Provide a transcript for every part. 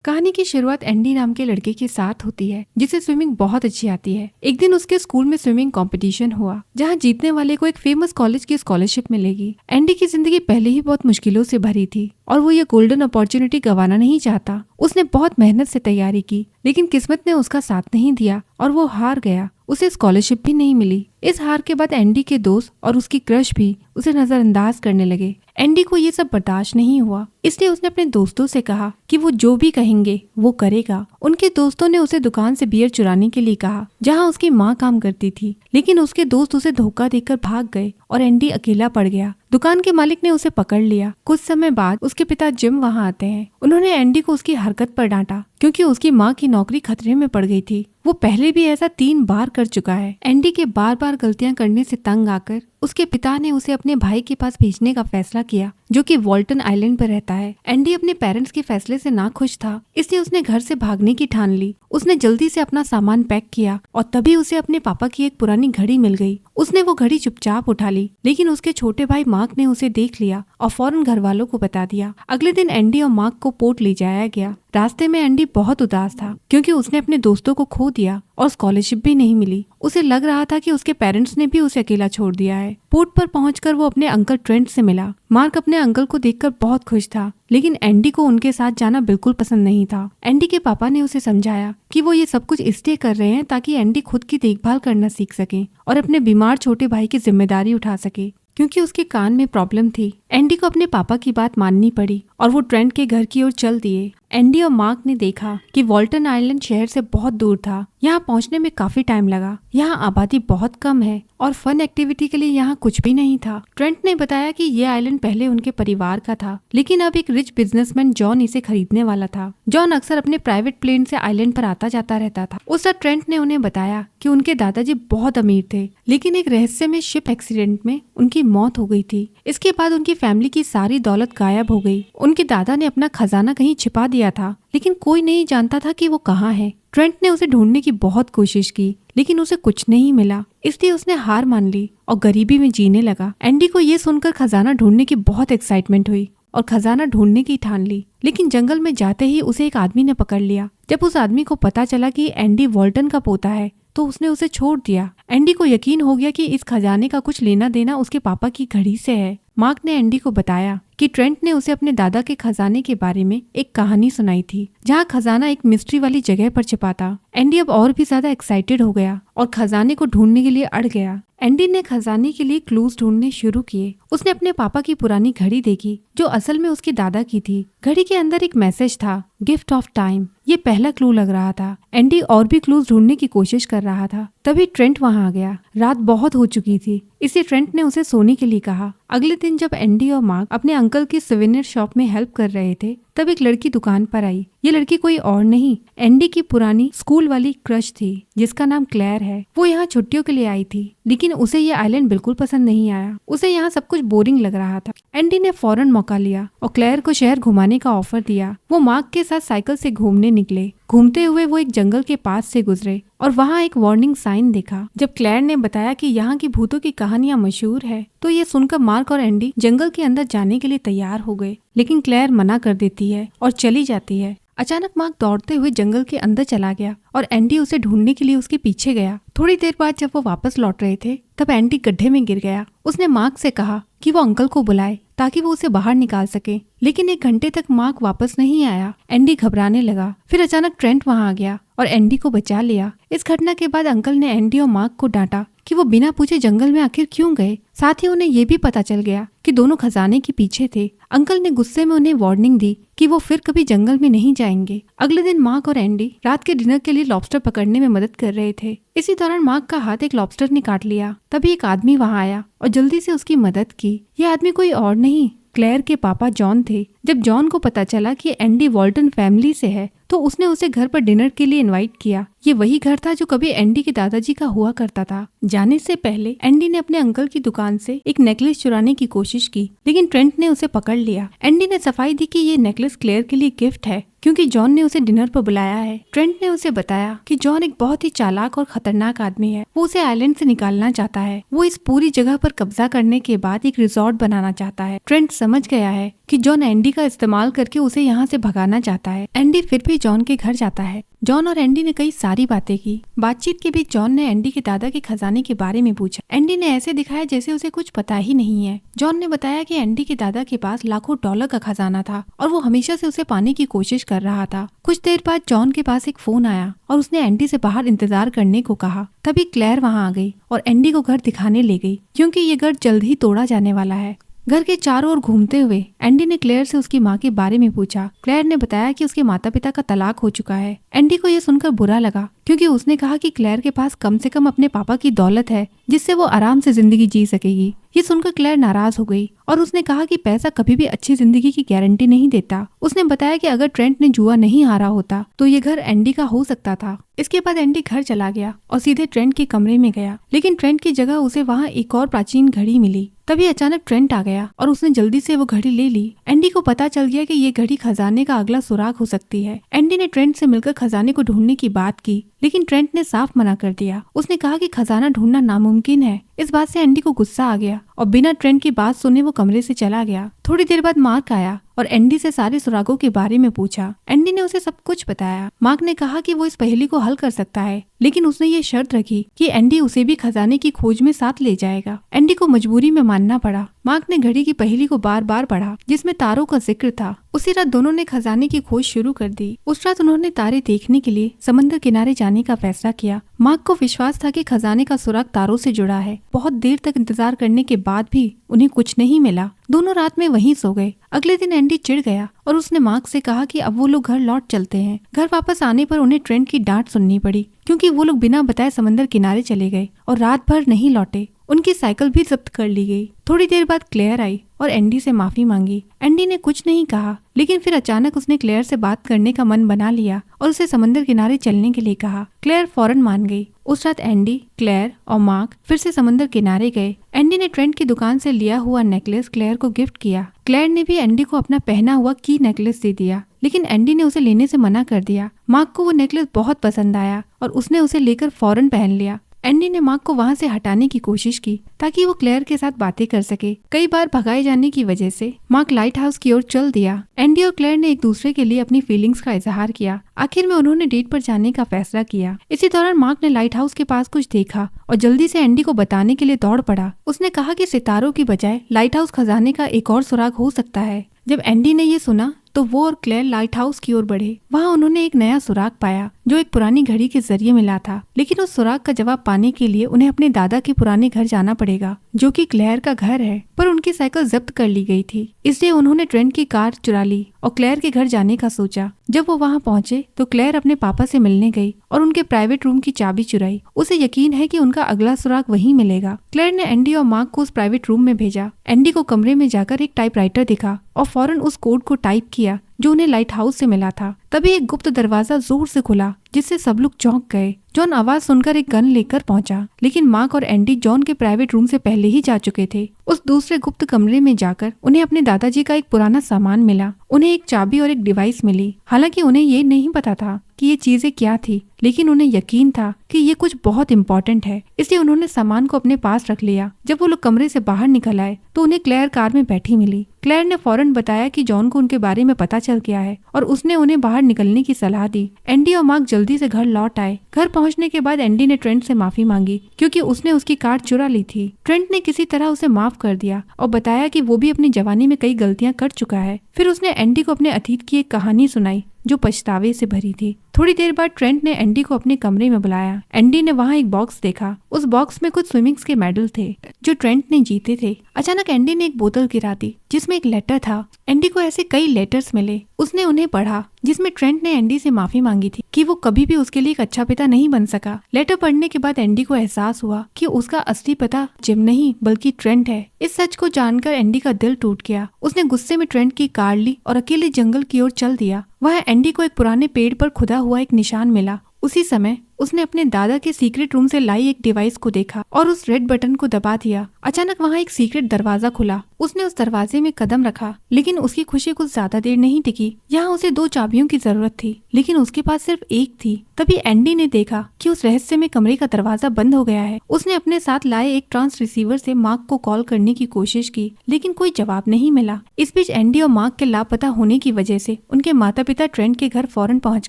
कहानी की शुरुआत एंडी नाम के लड़के के साथ होती है जिसे स्विमिंग बहुत अच्छी आती है। एक दिन उसके स्कूल में स्विमिंग कंपटीशन हुआ जहां जीतने वाले को एक फेमस कॉलेज की स्कॉलरशिप मिलेगी। एंडी की जिंदगी पहले ही बहुत मुश्किलों से भरी थी और वो ये गोल्डन अपॉर्चुनिटी गंवाना नहीं चाहता। उसने बहुत मेहनत से तैयारी की लेकिन किस्मत ने उसका साथ नहीं दिया और वो हार गया। उसे स्कॉलरशिप भी नहीं मिली। इस हार के बाद एंडी के दोस्त और उसकी क्रश भी उसे नजरअंदाज करने लगे। एंडी को ये सब बर्दाश्त नहीं हुआ, इसलिए उसने अपने दोस्तों से कहा कि वो जो भी कहेंगे वो करेगा। उनके दोस्तों ने उसे दुकान से बियर चुराने के लिए कहा जहां उसकी माँ काम करती थी, लेकिन उसके दोस्त उसे धोखा देकर भाग गए और एंडी अकेला पड़ गया। दुकान के मालिक ने उसे पकड़ लिया। कुछ समय बाद उसके पिता जिम वहां आते हैं। उन्होंने एंडी को उसकी हरकत पर डांटा क्योंकि उसकी माँ की नौकरी खतरे में पड़ गई थी। वो पहले भी ऐसा 3 बार कर चुका है। एंडी के बार बार गलतियां करने से तंग आकर उसके पिता ने उसे अपने भाई के पास भेजने का फैसला किया जो कि वॉल्टन आइलैंड पर रहता है। एंडी अपने पेरेंट्स के फैसले से नाखुश था, इसलिए उसने घर से भागने की ठान ली। उसने जल्दी से अपना सामान पैक किया और तभी उसे अपने पापा की एक पुरानी घड़ी मिल गई। उसने वो घड़ी चुपचाप उठा ली, लेकिन उसके छोटे भाई मार्क ने उसे देख लिया और फौरन घर वालों को बता दिया। अगले दिन एंडी और मार्क को पोर्ट ले जाया गया। रास्ते में एंडी बहुत उदास था क्योंकि उसने अपने दोस्तों को खो दिया और स्कॉलरशिप भी नहीं मिली। उसे लग रहा था कि उसके पेरेंट्स ने भी उसे अकेला छोड़ दिया है। पोर्ट पर पहुंचकर वो अपने अंकल ट्रेंट से मिला। मार्क अपने अंकल को देखकर बहुत खुश था, लेकिन एंडी को उनके साथ जाना बिल्कुल पसंद नहीं था। एंडी के पापा ने उसे समझाया कि वो ये सब कुछ इसलिए कर रहे हैं ताकि एंडी खुद की देखभाल करना सीख सके और अपने बीमार छोटे भाई की जिम्मेदारी उठा सके, क्योंकि उसके कान में प्रॉब्लम थी। एंडी को अपने पापा की बात माननी पड़ी और वो ट्रेंट के घर की ओर चल दिए। एंडी और मार्क ने देखा कि वॉल्टन आइलैंड शहर से बहुत दूर था। यहाँ पहुँचने में काफी टाइम लगा। यहाँ आबादी बहुत कम है और फन एक्टिविटी के लिए यहाँ कुछ भी नहीं था। ट्रेंट ने बताया कि ये आइलैंड पहले उनके परिवार का था, लेकिन अब एक रिच बिजनेसमैन जॉन इसे खरीदने वाला था। जॉन अक्सर अपने प्राइवेट प्लेन से आइलैंड पर आता जाता रहता था। उस रात ट्रेंट ने उन्हें बताया कि उनके दादाजी बहुत अमीर थे, लेकिन एक रहस्यमय शिप एक्सीडेंट में उनकी मौत हो गई थी। इसके बाद उनकी फैमिली की सारी दौलत गायब हो गई। उनके दादा ने अपना खजाना कहीं छिपा दिया था, लेकिन कोई नहीं जानता था कि वो कहाँ है। ट्रेंट ने उसे ढूंढने की बहुत कोशिश की, लेकिन उसे कुछ नहीं मिला, इसलिए उसने हार मान ली और गरीबी में जीने लगा। एंडी को ये सुनकर खजाना ढूंढने की बहुत एक्साइटमेंट हुई और खजाना ढूंढने की ठान ली, लेकिन जंगल में जाते ही उसे एक आदमी ने पकड़ लिया। जब उस आदमी को पता चला कि एंडी वॉल्टन का पोता है तो उसने उसे छोड़ दिया। एंडी को यकीन हो गया कि इस खजाने का कुछ लेना देना उसके पापा की घड़ी से है। मार्क ने एंडी को बताया कि ट्रेंट ने उसे अपने दादा के खजाने के बारे में एक कहानी सुनाई थी जहाँ खजाना एक मिस्ट्री वाली जगह पर छिपा था। एंडी अब और भी ज्यादा एक्साइटेड हो गया और खजाने को ढूंढने के लिए अड़ गया। एंडी ने खजाने के लिए क्लूज ढूंढने शुरू किए। उसने अपने पापा की पुरानी घड़ी देखी जो असल में उसके दादा की थी। घड़ी के अंदर एक मैसेज था, गिफ्ट ऑफ टाइम। ये पहला क्लू लग रहा था। एंडी और भी क्लूज ढूंढने की कोशिश कर रहा था, तभी ट्रेंट वहां आ गया। रात बहुत हो चुकी थी, इसलिए ट्रेंट ने उसे सोने के लिए कहा। अगले दिन जब एंडी और मार्क अपने अंकल की सिवेनियर शॉप में हेल्प कर रहे थे, तब एक लड़की दुकान पर आई। ये लड़की कोई और नहीं, एंडी की पुरानी स्कूल वाली क्रश थी जिसका नाम क्लेयर है। वो यहाँ छुट्टियों के लिए आई थी, लेकिन उसे ये आइलैंड बिल्कुल पसंद नहीं आया। उसे यहाँ सब कुछ बोरिंग लग रहा था। एंडी ने फौरन मौका लिया और क्लेयर को शहर घुमाने का ऑफर दिया। वो मार्क के साथ साइकिल से घूमने निकले। घूमते हुए वो एक जंगल के पास से गुजरे और वहाँ एक वार्निंग साइन देखा। जब क्लेयर ने बताया कि यहाँ की भूतों की कहानियां मशहूर है, तो ये सुनकर मार्क और एंडी जंगल के अंदर जाने के लिए तैयार हो गए, लेकिन क्लेयर मना कर देती है और चली जाती है। अचानक मार्क दौड़ते हुए जंगल के अंदर चला गया और एंडी उसे ढूंढने के लिए उसके पीछे गया। थोड़ी देर बाद जब वो वापस लौट रहे थे, तब एंडी गड्ढे में गिर गया। उसने मार्क से कहा कि वो अंकल को बुलाए ताकि वो उसे बाहर निकाल सके, लेकिन 1 घंटे तक मार्क वापस नहीं आया। एंडी घबराने लगा। फिर अचानक ट्रेंट वहां आ गया और एंडी को बचा लिया। इस घटना के बाद अंकल ने एंडी और मार्क को डांटा कि वो बिना पूछे जंगल में आखिर क्यों गए। साथ ही उन्हें ये भी पता चल गया कि दोनों खजाने के पीछे थे। अंकल ने गुस्से में उन्हें वार्निंग दी कि वो फिर कभी जंगल में नहीं जाएंगे। अगले दिन मार्क और एंडी रात के डिनर के लिए लॉबस्टर पकड़ने में मदद कर रहे थे। इसी दौरान मार्क का हाथ एक लॉबस्टर ने काट लिया। तभी एक आदमी वहां आया और जल्दी से उसकी मदद की। यह आदमी कोई और नहीं, क्लेयर के पापा जॉन थे। जब जॉन को पता चला कि एंडी वॉल्टन फैमिली से है, तो उसने उसे घर पर डिनर के लिए इनवाइट किया। ये वही घर था जो कभी एंडी के दादाजी का हुआ करता था। जाने से पहले एंडी ने अपने अंकल की दुकान से एक नेकलेस चुराने की कोशिश की, लेकिन ट्रेंट ने उसे पकड़ लिया। एंडी ने सफाई दी कि ये नेकलेस क्लेयर के लिए गिफ्ट है क्योंकि जॉन ने उसे डिनर पर बुलाया है। ट्रेंट ने उसे बताया कि जॉन एक बहुत ही चालाक और खतरनाक आदमी है। वो उसे आइलैंड से निकालना चाहता है। वो इस पूरी जगह पर कब्जा करने के बाद एक रिजॉर्ट बनाना चाहता है। ट्रेंट समझ गया है कि जॉन एंडी एंडी का इस्तेमाल करके उसे यहाँ से भगाना चाहता है। एंडी फिर भी जॉन के घर जाता है। जॉन और एंडी ने कई सारी बातें की। बातचीत के बीच जॉन ने एंडी के दादा के खजाने के बारे में पूछा। एंडी ने ऐसे दिखाया जैसे उसे कुछ पता ही नहीं है। जॉन ने बताया कि एंडी के दादा के पास लाखों डॉलर का खजाना था और वो हमेशा से उसे पाने की कोशिश कर रहा था। कुछ देर बाद जॉन के पास एक फोन आया और उसने एंडी से बाहर इंतजार करने को कहा। तभी क्लेयर वहाँ आ गई और एंडी को घर दिखाने ले गई, क्योंकि ये घर जल्द ही तोड़ा जाने वाला है। घर के चारों ओर घूमते हुए एंडी ने क्लेयर से उसकी माँ के बारे में पूछा। क्लेयर ने बताया कि उसके माता पिता का तलाक हो चुका है। एंडी को यह सुनकर बुरा लगा, क्योंकि उसने कहा कि क्लेयर के पास कम से कम अपने पापा की दौलत है जिससे वो आराम से जिंदगी जी सकेगी। ये सुनकर क्लेयर नाराज हो गई और उसने कहा कि पैसा कभी भी अच्छी जिंदगी की गारंटी नहीं देता। उसने बताया कि अगर ट्रेंट ने जुआ नहीं हारा होता तो ये घर एंडी का हो सकता था। इसके बाद एंडी घर चला गया और सीधे ट्रेंट के कमरे में गया, लेकिन ट्रेंट की जगह उसे वहाँ एक और प्राचीन घड़ी मिली। तभी अचानक ट्रेंट आ गया और उसने जल्दी से वो घड़ी ले ली। एंडी को पता चल गया कि ये घड़ी खजाने का अगला सुराग हो सकती है। एंडी ने ट्रेंट से मिलकर खजाने को ढूंढने की बात की, लेकिन ट्रेंट ने साफ मना कर दिया। उसने कहा कि खजाना ढूंढना नामुमकिन है। इस बात से एंडी को गुस्सा आ गया और बिना ट्रेंट की बात सुने वो कमरे से चला गया। थोड़ी देर बाद मार्क आया और एंडी से सारे सुरागों के बारे में पूछा। एंडी ने उसे सब कुछ बताया। मार्क ने कहा कि वो इस पहेली को हल कर सकता है, लेकिन उसने ये शर्त रखी कि एंडी उसे भी खजाने की खोज में साथ ले जाएगा। एंडी को मजबूरी में मानना पड़ा। मार्क ने घड़ी की पहेली को बार बार पढ़ा, जिसमें तारों का जिक्र था। उसी रात दोनों ने खजाने की खोज शुरू कर दी। उस रात उन्होंने तारे देखने के लिए समंदर किनारे जाने का फैसला किया। मार्क को विश्वास था कि खजाने का सुराग तारों से जुड़ा है। बहुत देर तक इंतजार करने के बाद भी उन्हें कुछ नहीं मिला। दोनों रात में वहीं सो गए। अगले दिन एंडी चिढ़ गया और उसने मार्क से कहा कि अब वो लोग घर लौट चलते हैं। घर वापस आने पर उन्हें ट्रेंट की डांट सुननी पड़ी, क्योंकि वो लोग बिना बताए समंदर किनारे चले गए और रात भर नहीं लौटे। उनकी साइकिल भी जब्त कर ली गई। थोड़ी देर बाद क्लेयर आई और एंडी से माफी मांगी। एंडी ने कुछ नहीं कहा, लेकिन फिर अचानक उसने क्लेयर से बात करने का मन बना लिया और उसे समंदर किनारे चलने के लिए कहा। क्लेयर फौरन मान गई। उस रात एंडी, क्लेयर और मार्क फिर से समंदर किनारे गए। एंडी ने ट्रेंट की दुकान से लिया हुआ नेकलेस क्लेयर को गिफ्ट किया। क्लेयर ने भी एंडी को अपना पहना हुआ की नेकलेस दे दिया, लेकिन एंडी ने उसे लेने से मना कर दिया। मार्क को वो नेकलेस बहुत पसंद आया और उसने उसे लेकर फौरन पहन लिया। एंडी ने मार्क को वहाँ से हटाने की कोशिश की ताकि वो क्लेयर के साथ बातें कर सके। कई बार भगाए जाने की वजह से मार्क लाइट हाउस की ओर चल दिया। एंडी और क्लेयर ने एक दूसरे के लिए अपनी फीलिंग्स का इजहार किया। आखिर में उन्होंने डेट पर जाने का फैसला किया। इसी दौरान मार्क ने लाइट हाउस के पास कुछ देखा और जल्दी से एंडी को बताने के लिए दौड़ पड़ा। उसने कहा कि सितारों की बजाय लाइट हाउस खजाने का एक और सुराग हो सकता है। जब एंडी ने ये सुना तो वो और क्लेयर लाइट हाउस की ओर बढ़े। वहाँ उन्होंने एक नया सुराग पाया जो एक पुरानी घड़ी के जरिए मिला था, लेकिन उस सुराग का जवाब पाने के लिए उन्हें अपने दादा के पुराने घर जाना पड़ेगा, जो कि क्लेयर का घर है। पर उनकी साइकिल जब्त कर ली गई थी, इसलिए उन्होंने ट्रेंट की कार चुरा ली और क्लेयर के घर जाने का सोचा। जब वो वहाँ पहुँचे तो क्लेयर अपने पापा से मिलने गई और उनके प्राइवेट रूम की चाबी चुराई। उसे यकीन है कि उनका अगला सुराग वहीं मिलेगा। क्लेयर ने एंडी और मार्क को उस प्राइवेट रूम में भेजा। एंडी को कमरे में जाकर एक टाइपराइटर दिखा और फौरन उस कोड को टाइप किया जो उन्हें लाइट हाउस से मिला था। तभी एक गुप्त दरवाजा जोर से खुला, जिससे सब लोग चौंक गए। जॉन आवाज सुनकर एक गन लेकर पहुंचा, लेकिन मार्क और एंडी जॉन के प्राइवेट रूम से पहले ही जा चुके थे। उस दूसरे गुप्त कमरे में जाकर उन्हें अपने दादाजी का एक पुराना सामान मिला। उन्हें एक चाबी और एक डिवाइस मिली। हालांकि उन्हें ये नहीं पता था कि ये चीजें क्या थी, लेकिन उन्हें यकीन था कि ये कुछ बहुत इम्पोर्टेंट है, इसलिए उन्होंने सामान को अपने पास रख लिया। जब वो लोग कमरे से बाहर निकल आए तो उन्हें क्लेयर कार में बैठी मिली। क्लेयर ने फौरन बताया कि जॉन को उनके बारे में पता चल गया है और उसने उन्हें बाहर निकलने की सलाह दी। एंडी और मार्क जल्दी से घर लौट आए। घर पहुंचने के बाद एंडी ने ट्रेंट से माफी मांगी, क्योंकि उसने उसकी कार चुरा ली थी। ट्रेंट ने किसी तरह उसे माफ कर दिया और बताया कि वो भी अपनी जवानी में कई गलतियां कर चुका है। फिर उसने एंडी को अपने अतीत की एक कहानी सुनाई जो पछतावे से भरी थी। थोड़ी देर बाद ट्रेंट ने एंडी को अपने कमरे में बुलाया। एंडी ने वहाँ एक बॉक्स देखा। उस बॉक्स में कुछ स्विमिंग्स के मेडल थे जो ट्रेंट ने जीते थे। अचानक एंडी ने एक बोतल गिरा दी जिसमें एक लेटर था। एंडी को ऐसे कई लेटर्स मिले। उसने उन्हें पढ़ा, जिसमें ट्रेंट ने एंडी से माफी मांगी थी कि वो कभी भी उसके लिए एक अच्छा पिता नहीं बन सका। लेटर पढ़ने के बाद एंडी को एहसास हुआ कि उसका असली पिता जिम नहीं बल्कि ट्रेंट है। इस सच को जानकर एंडी का दिल टूट गया। उसने गुस्से में ट्रेंट की कार ली और अकेले जंगल की ओर चल दिया। वहाँ एंडी को एक पुराने पेड़ पर खुदा हुआ एक निशान मिला। उसी समय उसने अपने दादा के सीक्रेट रूम से लाई एक डिवाइस को देखा और उस रेड बटन को दबा दिया। अचानक वहाँ एक सीक्रेट दरवाजा खुला। उसने उस दरवाजे में कदम रखा, लेकिन उसकी खुशी कुछ ज्यादा देर नहीं टिकी। यहाँ उसे 2 चाबियों की जरूरत थी, लेकिन उसके पास सिर्फ एक थी। तभी एंडी ने देखा कि उस रहस्यमय कमरे का दरवाजा बंद हो गया है। उसने अपने साथ लाए एक ट्रांस रिसीवर से मार्क को कॉल करने की कोशिश की, लेकिन कोई जवाब नहीं मिला। इस बीच एंडी और मार्क के लापता होने की वजह से उनके माता पिता ट्रेंट के घर फौरन पहुंच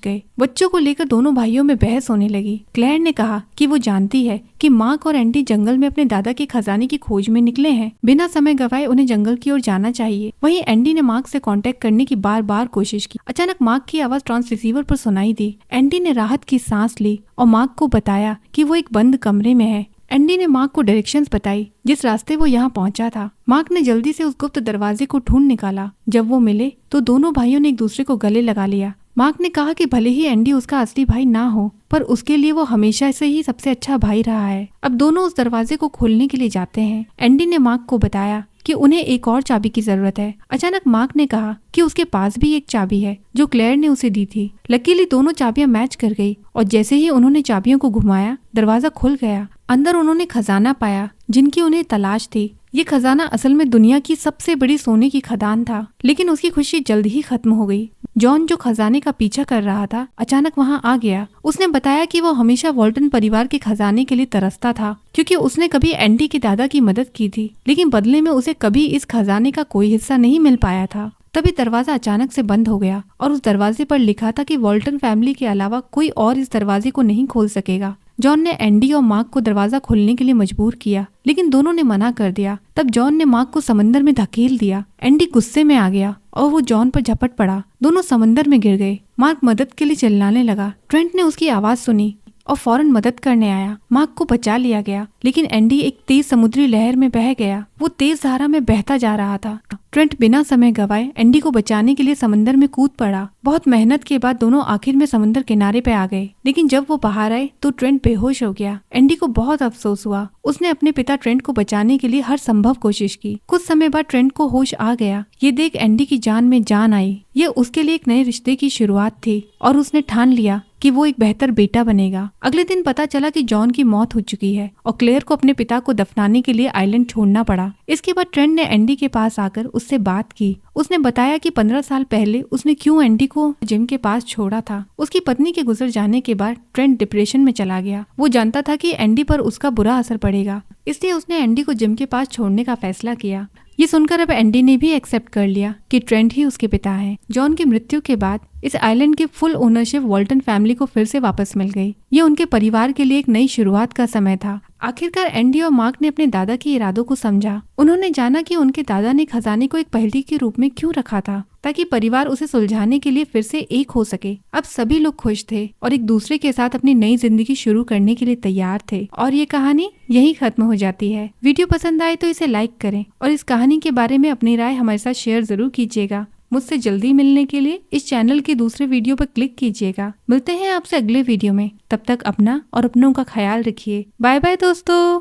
गए। बच्चों को लेकर दोनों भाइयों में बहस होने लगी। क्लेयर ने कहा कि वो जानती है कि मार्क और एंडी जंगल में अपने दादा के खजाने की खोज में निकले हैं। बिना समय गवाए उन्हें जंगल की ओर जाना चाहिए। वहीं एंडी ने मार्क से कांटेक्ट करने की बार बार कोशिश की। अचानक मार्क की आवाज ट्रांस रिसीवर पर सुनाई दी। एंडी ने राहत की सांस ली और मार्क को बताया कि वो एक बंद कमरे में है। एंडी ने मार्क को डायरेक्शंस बताई जिस रास्ते वो यहाँ पहुंचा था। मार्क ने जल्दी से उस गुप्त दरवाजे को ढूंढ निकाला। जब वो मिले तो दोनों भाइयों ने एक दूसरे को गले लगा लिया। मार्क ने कहा कि भले ही एंडी उसका असली भाई ना हो, पर उसके लिए वो हमेशा से ही सबसे अच्छा भाई रहा है। अब दोनों उस दरवाजे को खोलने के लिए जाते हैं। एंडी ने मार्क को बताया कि उन्हें एक और चाबी की जरूरत है। अचानक मार्क ने कहा कि उसके पास भी एक चाबी है जो क्लेयर ने उसे दी थी। लकीली दोनों चाबियां मैच कर गई और जैसे ही उन्होंने चाबियों को घुमाया, दरवाजा खुल गया। अंदर उन्होंने खजाना पाया जिनकी उन्हें तलाश थी। ये खजाना असल में दुनिया की सबसे बड़ी सोने की खदान था, लेकिन उसकी खुशी जल्द ही खत्म हो गई। जॉन जो खजाने का पीछा कर रहा था, अचानक वहां आ गया। उसने बताया कि वो हमेशा वॉल्टन परिवार के खजाने के लिए तरसता था, क्योंकि उसने कभी एंडी के दादा की मदद की थी, लेकिन बदले में उसे कभी इस खजाने का कोई हिस्सा नहीं मिल पाया था। तभी दरवाजा अचानक से बंद हो गया और उस दरवाजे पर लिखा था कि वॉल्टन फैमिली के अलावा कोई और इस दरवाजे को नहीं खोल सकेगा। जॉन ने एंडी और मार्क को दरवाजा खोलने के लिए मजबूर किया, लेकिन दोनों ने मना कर दिया। तब जॉन ने मार्क को समंदर में धकेल दिया। एंडी गुस्से में आ गया और वो जॉन पर झपट पड़ा। दोनों समंदर में गिर गए। मार्क मदद के लिए चिल्लाने लगा। ट्रेंट ने उसकी आवाज सुनी और फौरन मदद करने आया। मार्क को बचा लिया गया, लेकिन एंडी एक तेज समुद्री लहर में बह गया। वो तेज धारा में बहता जा रहा था। ट्रेंट बिना समय गवाए एंडी को बचाने के लिए समंदर में कूद पड़ा। बहुत मेहनत के बाद दोनों आखिर में समंदर किनारे पे आ गए, लेकिन जब वो बाहर आए तो ट्रेंट बेहोश हो गया। एंडी को बहुत अफसोस हुआ। उसने अपने पिता ट्रेंट को बचाने के लिए हर संभव कोशिश की। कुछ समय बाद ट्रेंट को होश आ गया। ये देख एंडी की जान में जान आई। ये उसके लिए एक नए रिश्ते की शुरुआत थी और उसने ठान लिया कि वो एक बेहतर बेटा बनेगा। अगले दिन पता चला कि जॉन की मौत हो चुकी है और क्लेयर को अपने पिता को दफनाने के लिए आइलैंड छोड़ना पड़ा। इसके बाद ट्रेंट ने एंडी के पास आकर उससे बात की। उसने बताया कि 15 साल पहले उसने क्यों एंडी को जिम के पास छोड़ा था। उसकी पत्नी के गुजर जाने के बाद ट्रेंट डिप्रेशन में चला गया। वो जानता था कि एंडी पर उसका बुरा असर पड़ेगा, इसलिए उसने एंडी को जिम के पास छोड़ने का फैसला किया। ये सुनकर अब एंडी ने भी एक्सेप्ट कर लिया कि ट्रेंट ही उसके पिता हैं। जॉन की मृत्यु के बाद इस आइलैंड की फुल ओनरशिप वॉल्टन फैमिली को फिर से वापस मिल गई। ये उनके परिवार के लिए एक नई शुरुआत का समय था। आखिरकार एंडी और मार्क ने अपने दादा के इरादों को समझा। उन्होंने जाना कि उनके दादा ने खजाने को एक पहेली के रूप में क्यों रखा था, ताकि परिवार उसे सुलझाने के लिए फिर से एक हो सके। अब सभी लोग खुश थे और एक दूसरे के साथ अपनी नई जिंदगी शुरू करने के लिए तैयार थे। और ये कहानी यही खत्म हो जाती है। वीडियो पसंद आए तो इसे लाइक करें और इस कहानी के बारे में अपनी राय हमारे साथ शेयर जरूर कीजिएगा। मुझसे जल्दी मिलने के लिए इस चैनल के दूसरे वीडियो पर क्लिक कीजिएगा। मिलते हैं आपसे अगले वीडियो में। तब तक अपना और अपनों का ख्याल रखिए। बाय बाय दोस्तों।